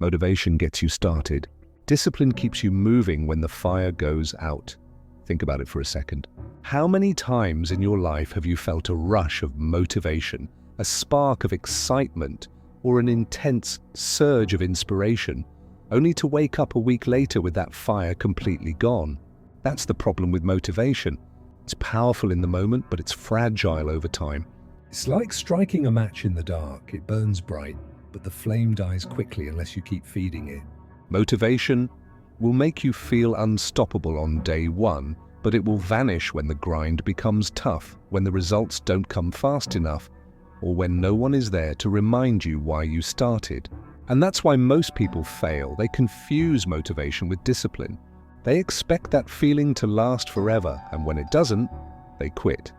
Motivation gets you started. Discipline keeps you moving when the fire goes out. Think about it for a second. How many times in your life have you felt a rush of motivation, a spark of excitement, or an intense surge of inspiration, only to wake up a week later with that fire completely gone? That's the problem with motivation. It's powerful in the moment, but it's fragile over time. It's like striking a match in the dark. It burns bright, but the flame dies quickly unless you keep feeding it. Motivation will make you feel unstoppable on day one, but it will vanish when the grind becomes tough, when the results don't come fast enough, or when no one is there to remind you why you started. And that's why most people fail. They confuse motivation with discipline. They expect that feeling to last forever, and when it doesn't, they quit.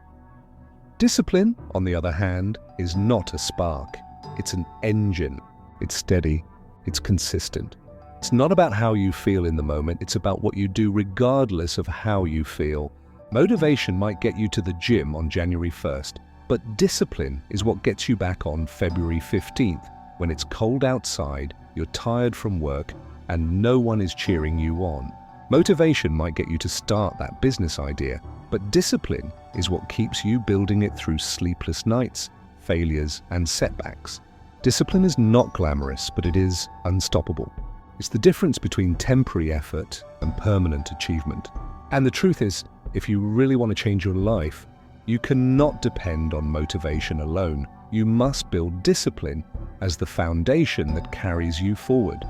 Discipline, on the other hand, is not a spark. It's an engine. It's steady. It's consistent. It's not about how you feel in the moment. It's about what you do regardless of how you feel. Motivation might get you to the gym on January 1st, but discipline is what gets you back on February 15th, when it's cold outside, you're tired from work, and no one is cheering you on. Motivation might get you to start that business idea, but discipline is what keeps you building it through sleepless nights, failures, and setbacks. Discipline is not glamorous, but it is unstoppable. It's the difference between temporary effort and permanent achievement. And the truth is, if you really want to change your life, you cannot depend on motivation alone. You must build discipline as the foundation that carries you forward.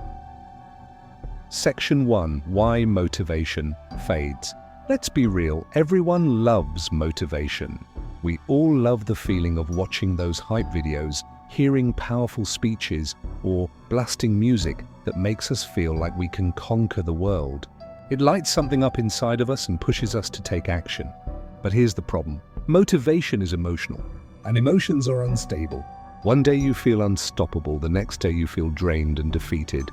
Section 1. Why motivation fades. Let's be real, everyone loves motivation. We all love the feeling of watching those hype videos, hearing powerful speeches, or blasting music that makes us feel like we can conquer the world. It lights something up inside of us and pushes us to take action. But here's the problem. Motivation is emotional, and emotions are unstable. One day you feel unstoppable, the next day you feel drained and defeated.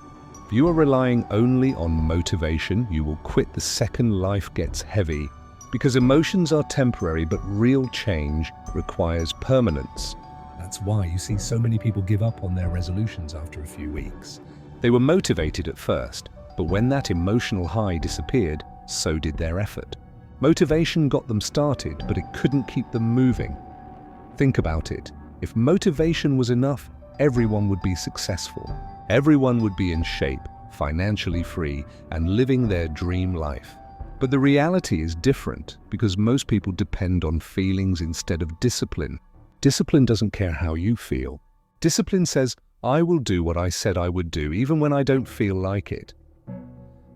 If you are relying only on motivation, you will quit the second life gets heavy, because emotions are temporary, but real change requires permanence. That's why you see so many people give up on their resolutions after a few weeks. They were motivated at first, but when that emotional high disappeared, so did their effort. Motivation got them started, but it couldn't keep them moving. Think about it. If motivation was enough, everyone would be successful. Everyone would be in shape, financially free, and living their dream life. But the reality is different, because most people depend on feelings instead of discipline. Discipline doesn't care how you feel. Discipline says, I will do what I said I would do, even when I don't feel like it.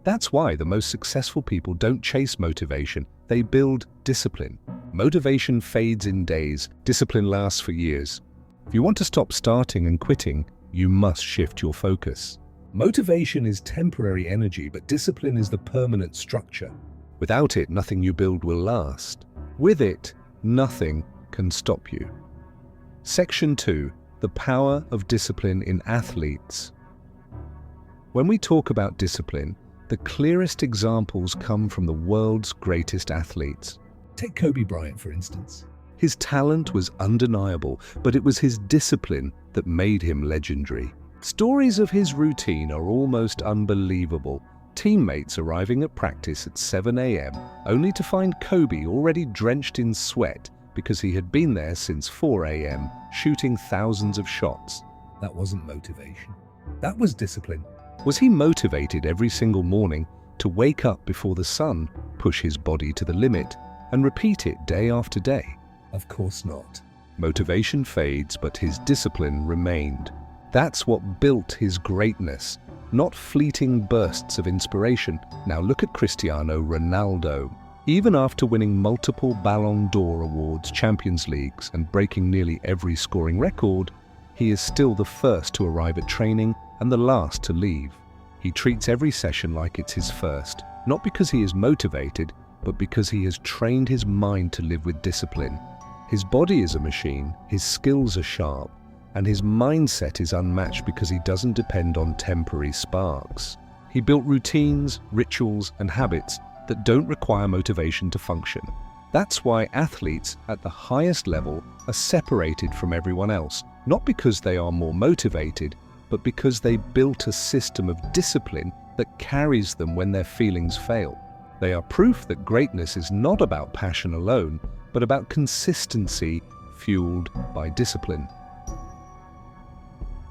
That's why the most successful people don't chase motivation, they build discipline. Motivation fades in days, discipline lasts for years. If you want to stop starting and quitting, you must shift your focus. Motivation is temporary energy, but discipline is the permanent structure. Without it, nothing you build will last. With it, nothing can stop you. Section 2. The power of discipline in athletes. When we talk about discipline, the clearest examples come from the world's greatest athletes. Take Kobe Bryant, for instance. His talent was undeniable, but it was his discipline that made him legendary. Stories of his routine are almost unbelievable. Teammates arriving at practice at 7 a.m. only to find Kobe already drenched in sweat because he had been there since 4 a.m. shooting thousands of shots. That wasn't motivation. That was discipline. Was he motivated every single morning to wake up before the sun, push his body to the limit, and repeat it day after day? Of course not. Motivation fades, but his discipline remained. That's what built his greatness, not fleeting bursts of inspiration. Now look at Cristiano Ronaldo. Even after winning multiple Ballon d'Or awards, Champions Leagues, and breaking nearly every scoring record, he is still the first to arrive at training and the last to leave. He treats every session like it's his first, not because he is motivated, but because he has trained his mind to live with discipline. His body is a machine, his skills are sharp, and his mindset is unmatched because he doesn't depend on temporary sparks. He built routines, rituals, and habits that don't require motivation to function. That's why athletes at the highest level are separated from everyone else, not because they are more motivated, but because they built a system of discipline that carries them when their feelings fail. They are proof that greatness is not about passion alone, but about consistency fueled by discipline.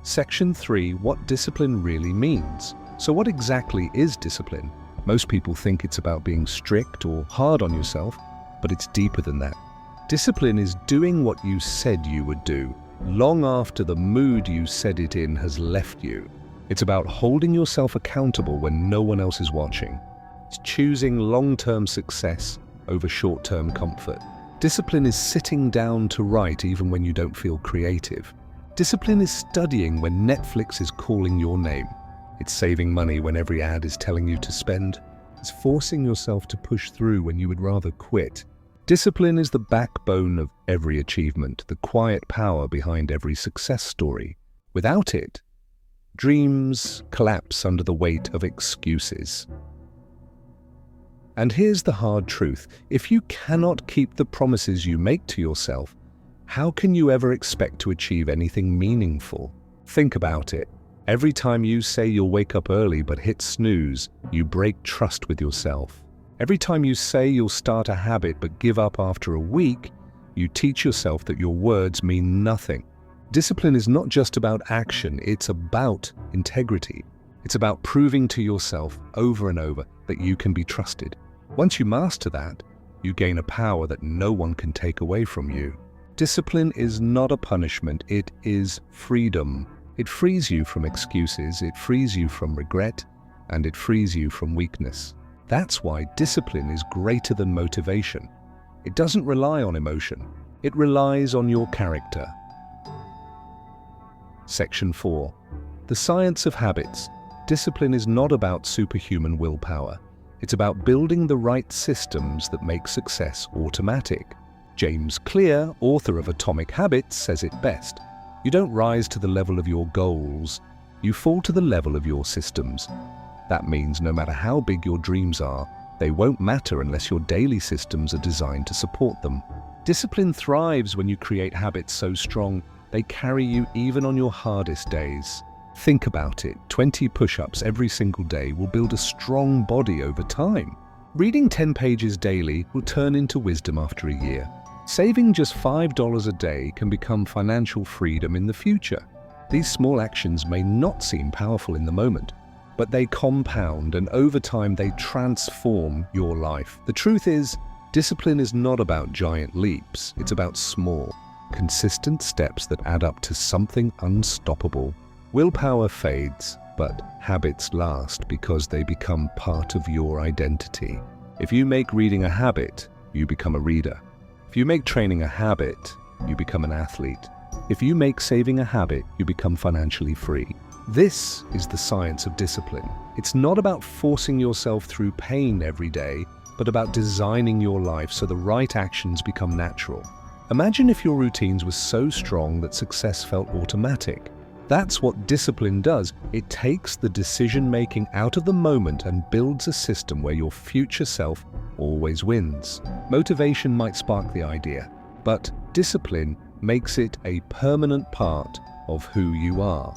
Section 3. What discipline really means. So what exactly is discipline? Most people think it's about being strict or hard on yourself, but it's deeper than that. Discipline is doing what you said you would do, long after the mood you said it in has left you. It's about holding yourself accountable when no one else is watching. It's choosing long-term success over short-term comfort. Discipline is sitting down to write even when you don't feel creative. Discipline is studying when Netflix is calling your name. It's saving money when every ad is telling you to spend. It's forcing yourself to push through when you would rather quit. Discipline is the backbone of every achievement, the quiet power behind every success story. Without it, dreams collapse under the weight of excuses. And here's the hard truth. If you cannot keep the promises you make to yourself, how can you ever expect to achieve anything meaningful? Think about it. Every time you say you'll wake up early but hit snooze, you break trust with yourself. Every time you say you'll start a habit but give up after a week, you teach yourself that your words mean nothing. Discipline is not just about action, it's about integrity. It's about proving to yourself over and over that you can be trusted. Once you master that, you gain a power that no one can take away from you. Discipline is not a punishment, it is freedom. It frees you from excuses, it frees you from regret, and it frees you from weakness. That's why discipline is greater than motivation. It doesn't rely on emotion, it relies on your character. Section 4. The science of habits. Discipline is not about superhuman willpower. It's about building the right systems that make success automatic. James Clear, author of Atomic Habits, says it best. You don't rise to the level of your goals, you fall to the level of your systems. That means no matter how big your dreams are, they won't matter unless your daily systems are designed to support them. Discipline thrives when you create habits so strong they carry you even on your hardest days. Think about it, 20 push-ups every single day will build a strong body over time. Reading 10 pages daily will turn into wisdom after a year. Saving just $5 a day can become financial freedom in the future. These small actions may not seem powerful in the moment, but they compound and over time they transform your life. The truth is, discipline is not about giant leaps, it's about small, consistent steps that add up to something unstoppable. Willpower fades, but habits last because they become part of your identity. If you make reading a habit, you become a reader. If you make training a habit, you become an athlete. If you make saving a habit, you become financially free. This is the science of discipline. It's not about forcing yourself through pain every day, but about designing your life so the right actions become natural. Imagine if your routines were so strong that success felt automatic. That's what discipline does. It takes the decision-making out of the moment and builds a system where your future self always wins. Motivation might spark the idea, but discipline makes it a permanent part of who you are.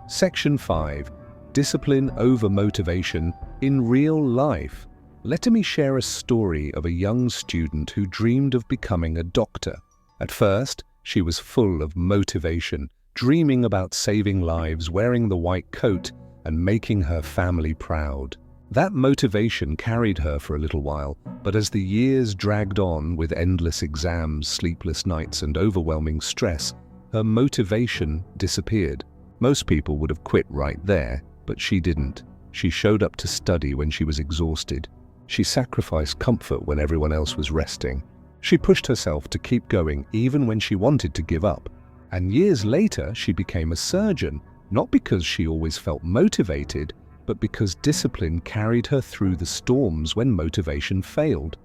Section 5. Discipline over motivation in real life. Let me share a story of a young student who dreamed of becoming a doctor. At first, she was full of motivation, dreaming about saving lives, wearing the white coat, and making her family proud. That motivation carried her for a little while, but as the years dragged on with endless exams, sleepless nights, and overwhelming stress, her motivation disappeared. Most people would have quit right there, but she didn't. She showed up to study when she was exhausted. She sacrificed comfort when everyone else was resting. She pushed herself to keep going even when she wanted to give up. And years later, she became a surgeon, not because she always felt motivated, but because discipline carried her through the storms when motivation failed.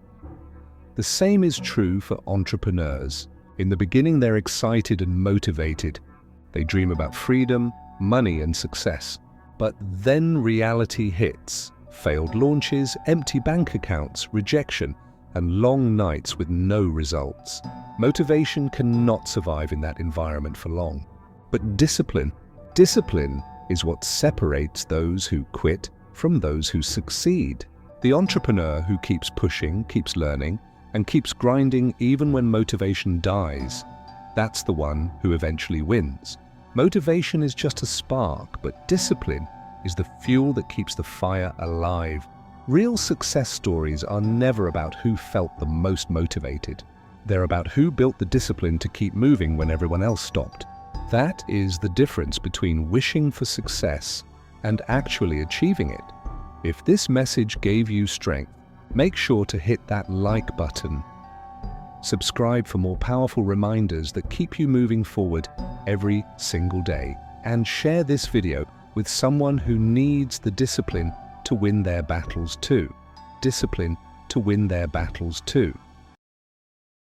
The same is true for entrepreneurs. In the beginning, they're excited and motivated. They dream about freedom, money, and success. But then reality hits. Failed launches, empty bank accounts, rejection, and long nights with no results. Motivation cannot survive in that environment for long. But discipline, Discipline is what separates those who quit from those who succeed. The entrepreneur who keeps pushing, keeps learning, and keeps grinding even when motivation dies, that's the one who eventually wins. Motivation is just a spark, but discipline is the fuel that keeps the fire alive. Real success stories are never about who felt the most motivated. They're about who built the discipline to keep moving when everyone else stopped. That is the difference between wishing for success and actually achieving it. If this message gave you strength, make sure to hit that like button. Subscribe for more powerful reminders that keep you moving forward every single day. And share this video with someone who needs the discipline to win their battles too. Discipline to win their battles too.